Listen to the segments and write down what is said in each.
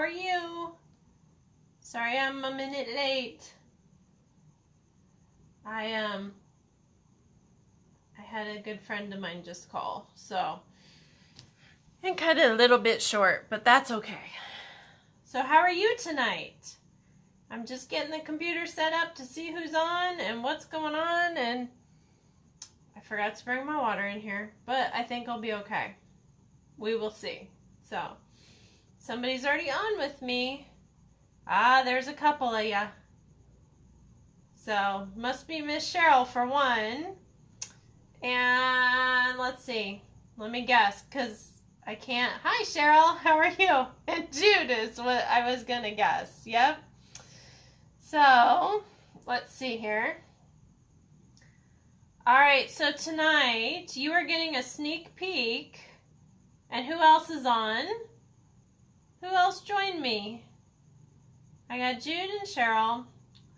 are you? Sorry I'm a minute late. I had a good friend of mine just call, so and cut it a little bit short, but that's okay. So how are you tonight? I'm just getting the computer set up to see who's on and what's going on, and I forgot to bring my water in here, but I think I'll be okay. We will see. So, somebody's already on with me. Ah, there's a couple of ya. So, must be Miss Cheryl for one. And let's see. Let me guess, because I can't. Hi, Cheryl. How are you? And Jude is what I was going to guess. Yep. So, let's see here. All right, so tonight you are getting a sneak peek. And who else is on? Who else joined me? I got Jude and Cheryl.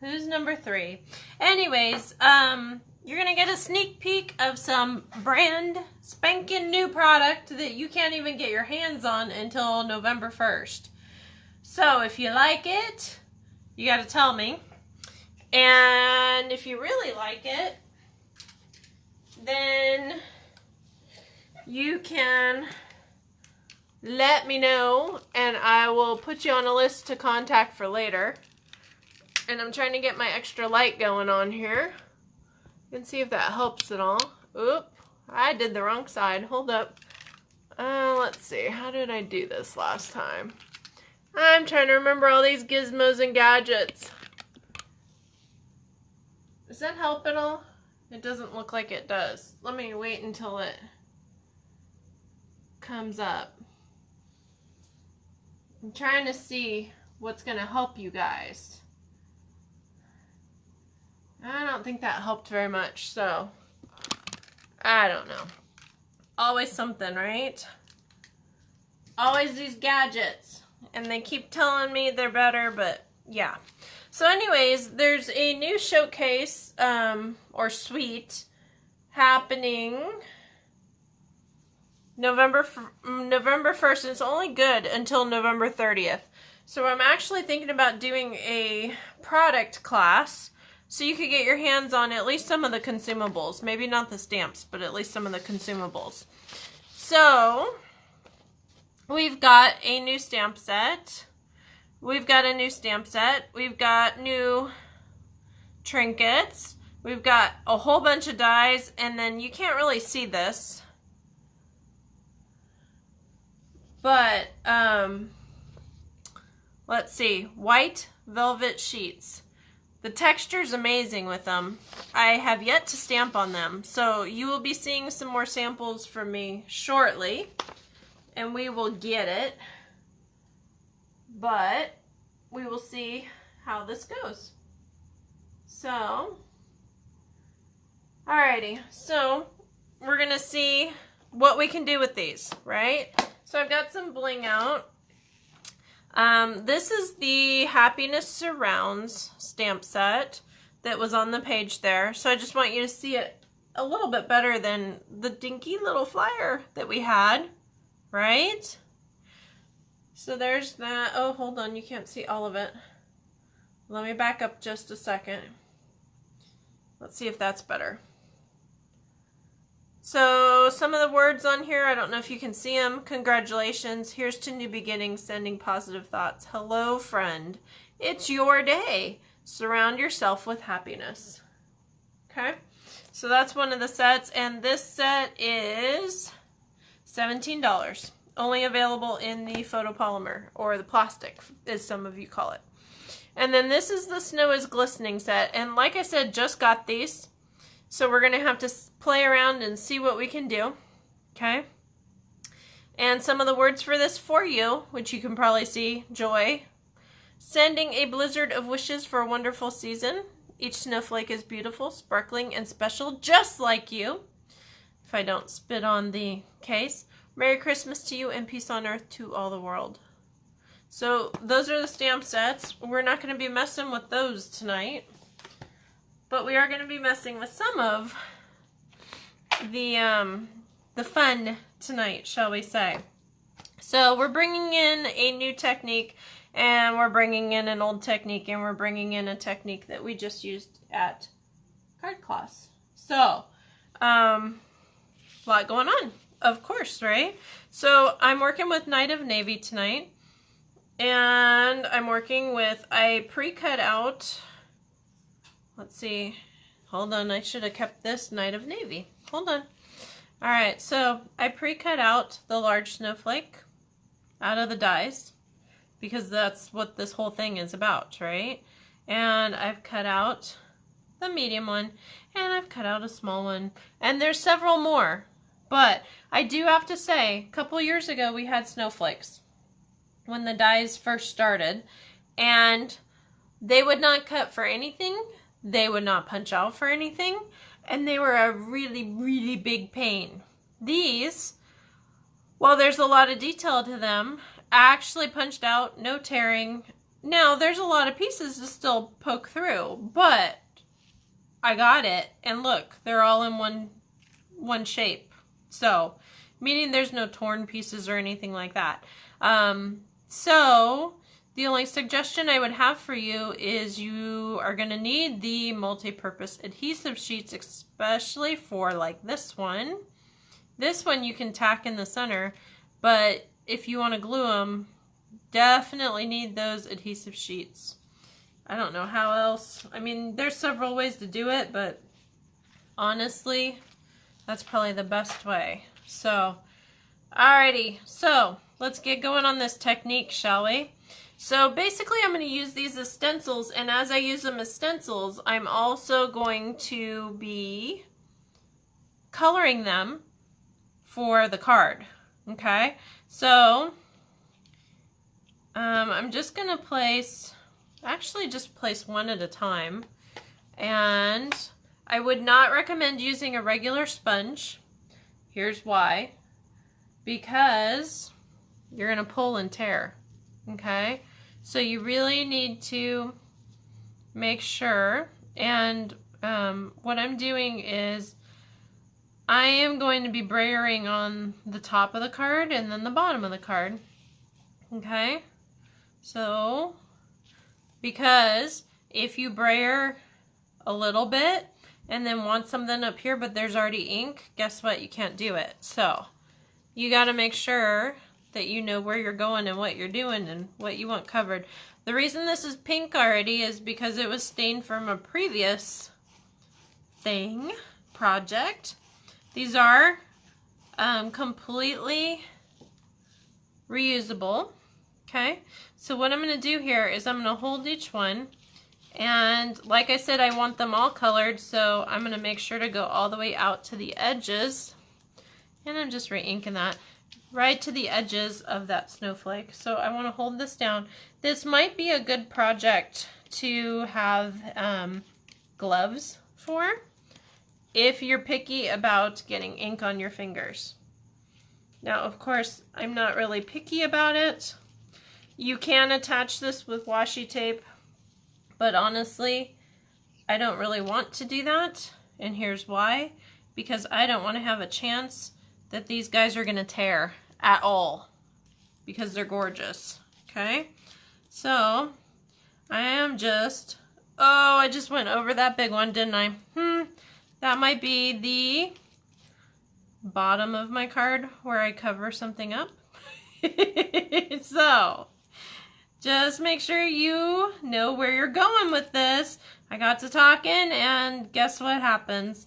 Who's number 3? Anyways, you're going to get a sneak peek of some brand spanking new product that you can't even get your hands on until November 1st. So if you like it, you got to tell me. And if you really like it, then you can let me know and I will put you on a list to contact for later. And I'm trying to get my extra light going on here. You can see if that helps at all. Oop, I did the wrong side. Hold up. Let's see. How did I do this last time? I'm trying to remember all these gizmos and gadgets. Does that help at all? It doesn't look like it does. Let me wait until it comes up. I'm trying to see what's going to help you guys. I don't think that helped very much, so I don't know. Always something, right? Always these gadgets. And they keep telling me they're better, but yeah. So anyways, there's a new showcase, or suite, happening November 1st, and it's only good until November 30th. So I'm actually thinking about doing a product class, so you could get your hands on at least some of the consumables. Maybe not the stamps, but at least some of the consumables. So, we've got a new stamp set. We've got a new stamp set. We've got new trinkets. We've got a whole bunch of dies, and then you can't really see this. But, let's see. White velvet sheets. The texture's amazing with them. I have yet to stamp on them, so you will be seeing some more samples from me shortly, and we will get it. But we will see how this goes. So, alrighty. So, we're going to see what we can do with these, right? So, I've got some bling out. This is the Happiness Surrounds stamp set that was on the page there. So I just want you to see it a little bit better than the dinky little flyer that we had, right? So there's that. Oh, hold on. You can't see all of it. Let me back up just a second. Let's see if that's better. So some of the words on here, I don't know if you can see them. Congratulations. Here's to new beginnings, sending positive thoughts. Hello, friend. It's your day. Surround yourself with happiness. Okay? So that's one of the sets, and this set is $17. Only available in the photopolymer, or the plastic, as some of you call it. And then this is the Snow is Glistening set, and like I said, just got these. So we're going to have to play around and see what we can do, okay? And some of the words for this for you, which you can probably see: joy, sending a blizzard of wishes for a wonderful season. Each snowflake is beautiful, sparkling, and special, just like you. If I don't spit on the case. Merry Christmas to you and peace on earth to all the world. So those are the stamp sets. We're not going to be messing with those tonight. But we are going to be messing with some of the fun tonight, shall we say. So we're bringing in a new technique, and we're bringing in an old technique, and we're bringing in a technique that we just used at card class. So, a lot going on, of course, right? So I'm working with Knight of Navy tonight, and I'm working with, I pre-cut out, let's see, hold on, I should have kept this Knight of Navy. Hold on. All right, so I pre-cut out the large snowflake out of the dies, because that's what this whole thing is about, right? And I've cut out the medium one, and I've cut out a small one, and there's several more. But I do have to say, a couple years ago we had snowflakes when the dies first started, and they would not cut for anything, they would not punch out for anything, and they were a really, really big pain. These, while there's a lot of detail to them, actually punched out, no tearing. Now, there's a lot of pieces to still poke through, but I got it. And look, they're all in one shape. So, meaning there's no torn pieces or anything like that. So, the only suggestion I would have for you is you are going to need the multi-purpose adhesive sheets, especially for like this one. This one you can tack in the center, but if you want to glue them, definitely need those adhesive sheets. I don't know how else. I mean, there's several ways to do it, but honestly, that's probably the best way. So, alrighty. So, let's get going on this technique, shall we? So, basically, I'm going to use these as stencils, and as I use them as stencils, I'm also going to be coloring them for the card. Okay? So, I'm just going to place, actually just place one at a time, and I would not recommend using a regular sponge. Here's why. Because you're going to pull and tear. Okay? So you really need to make sure, and what I'm doing is I am going to be brayering on the top of the card and then the bottom of the card. Okay? So, because if you brayer a little bit and then want something up here but there's already ink, guess what? You can't do it. So, you got to make sure that you know where you're going and what you're doing and what you want covered. The reason this is pink already is because it was stained from a previous project. These are completely reusable. Okay, so what I'm going to do here is I'm going to hold each one, and like I said, I want them all colored, so I'm going to make sure to go all the way out to the edges, and I'm just re-inking that right to the edges of that snowflake. So I want to hold this down. This might be a good project to have gloves for if you're picky about getting ink on your fingers. Now, of course, I'm not really picky about it. You can attach this with washi tape, but honestly, I don't really want to do that, and here's why. Because I don't want to have a chance that these guys are going to tear at all, because they're gorgeous. Okay, so I am just, oh, I just went over that big one, didn't I? That might be the bottom of my card where I cover something up. So, just make sure you know where you're going with this. I got to talking, and guess what happens?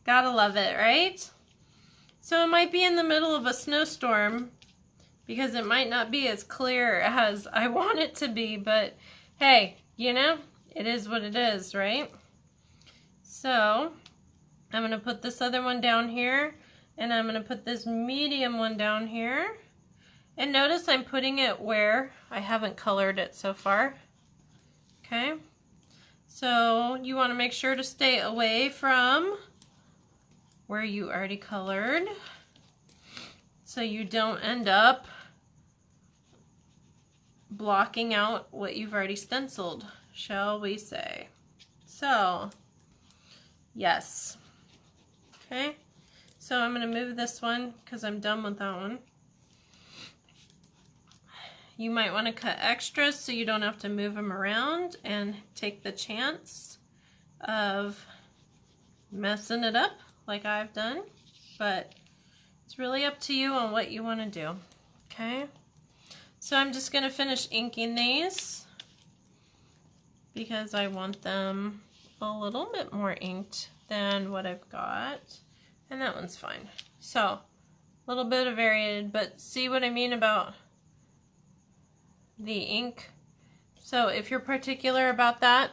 Gotta love it, right? So it might be in the middle of a snowstorm, because it might not be as clear as I want it to be, but hey, you know, it is what it is, right? So, I'm going to put this other one down here, and I'm going to put this medium one down here. And notice I'm putting it where I haven't colored it so far. Okay? So, you want to make sure to stay away from where you already colored, so you don't end up blocking out what you've already stenciled, shall we say. So, yes. Okay, So I'm going to move this one because I'm done with that one. You might want to cut extras so you don't have to move them around and take the chance of messing it up like I've done. But it's really up to you on what you want to do. Okay? So I'm just going to finish inking these because I want them a little bit more inked than what I've got. And that one's fine. So, a little bit of varied, but see what I mean about the ink? So if you're particular about that,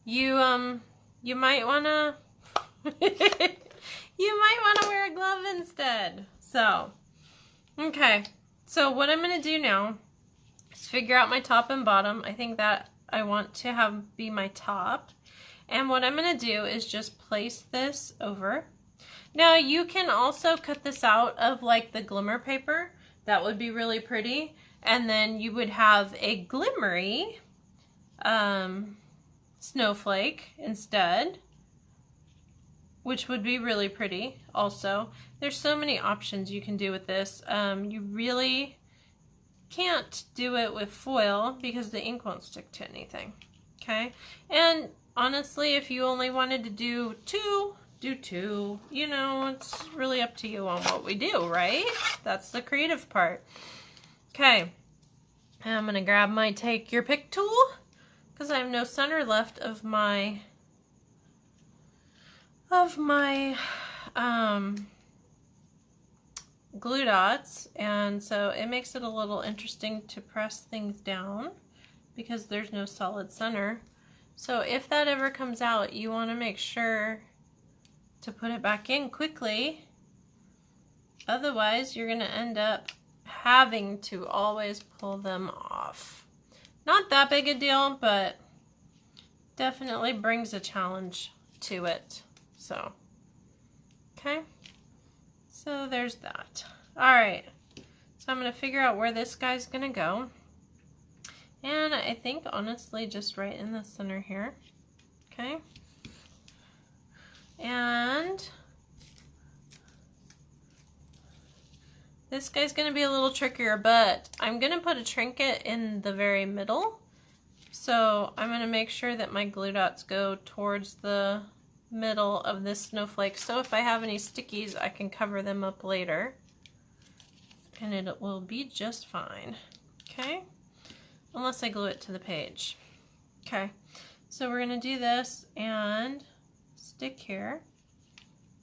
you might wanna you might wanna wear a glove instead. So, okay. So what I'm gonna do now is figure out my top and bottom. I think that I want to have be my top. And what I'm gonna do is just place this over. Now you can also cut this out of like the glimmer paper. That would be really pretty. And then you would have a glimmery snowflake instead, which would be really pretty also. There's so many options you can do with this. You really can't do it with foil because the ink won't stick to anything. Okay? And honestly, if you only wanted to do two, do two. You know, it's really up to you on what we do, right? That's the creative part. Okay, I'm going to grab my take your pick tool because I have no center left of my glue dots, and so it makes it a little interesting to press things down because there's no solid center. So if that ever comes out, you want to make sure to put it back in quickly. Otherwise, you're going to end up having to always pull them off. Not that big a deal, but definitely brings a challenge to it. So, okay. So there's that. All right. So I'm going to figure out where this guy's going to go. And I think honestly just right in the center here. Okay. And this guy's going to be a little trickier, but I'm going to put a trinket in the very middle. So I'm going to make sure that my glue dots go towards the middle of this snowflake. So if I have any stickies, I can cover them up later. And it will be just fine. Okay? Unless I glue it to the page. Okay. So we're going to do this and stick here.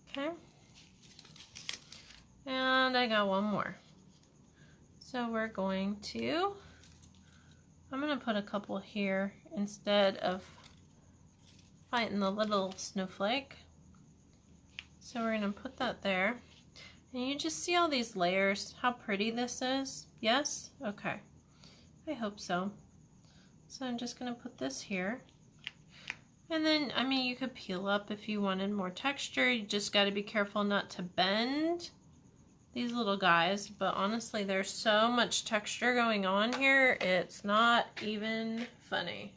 Okay. And I got one more. So we're going to, I'm going to put a couple here instead of fighting the little snowflake. So we're going to put that there. And you just see all these layers, how pretty this is? Yes? Okay. I hope so. So I'm just going to put this here. And then, I mean, you could peel up if you wanted more texture. You just got to be careful not to bend these little guys, but honestly there's so much texture going on here, it's not even funny.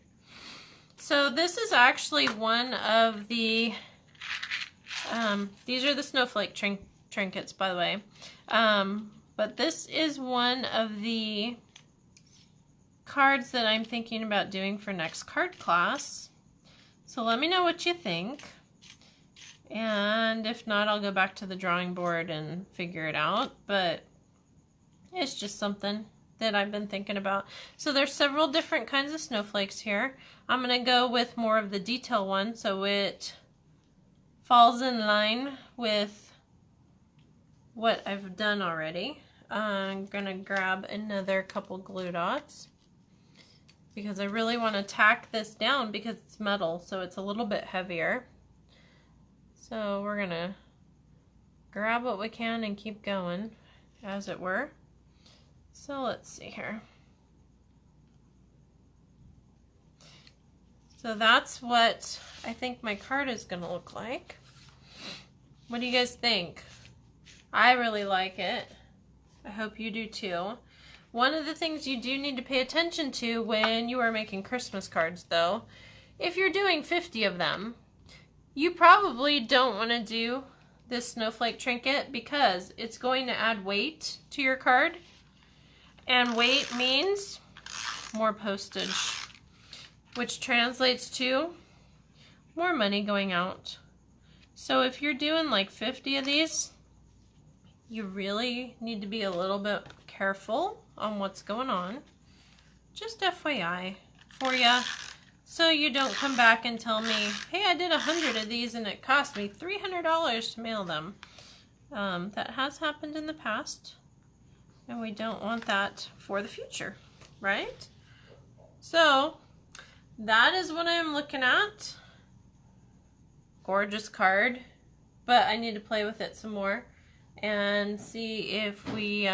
So this is actually one of the these are the snowflake trinkets, by the way, but this is one of the cards that I'm thinking about doing for next card class. So let me know what you think. And if not, I'll go back to the drawing board and figure it out. But it's just something that I've been thinking about. So there's several different kinds of snowflakes here. I'm going to go with more of the detail one so it falls in line with what I've done already. I'm going to grab another couple glue dots because I really want to tack this down because it's metal, so it's a little bit heavier. So we're gonna grab what we can and keep going, as it were. So let's see here. So that's what I think my card is gonna look like. What do you guys think? I really like it. I hope you do too. One of the things you do need to pay attention to when you are making Christmas cards, though, if you're doing 50 of them, you probably don't want to do this snowflake trinket because it's going to add weight to your card. And weight means more postage, which translates to more money going out. So if you're doing like 50 of these, you really need to be a little bit careful on what's going on. Just FYI for you, so you don't come back and tell me, hey, I did 100 of these and it cost me $300 to mail them. That has happened in the past, and we don't want that for the future, right? So that is what I'm looking at. Gorgeous card, but I need to play with it some more and see if we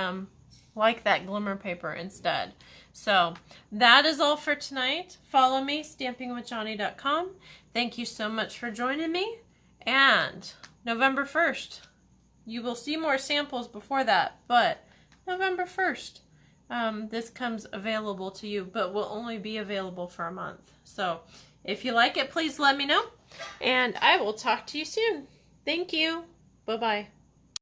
like that glimmer paper instead. So that is all for tonight. Follow me, stampingwithjohnny.com. Thank you so much for joining me. And November 1st, you will see more samples before that, but November 1st, this comes available to you, but will only be available for a month. So if you like it, please let me know, and I will talk to you soon. Thank you. Bye-bye.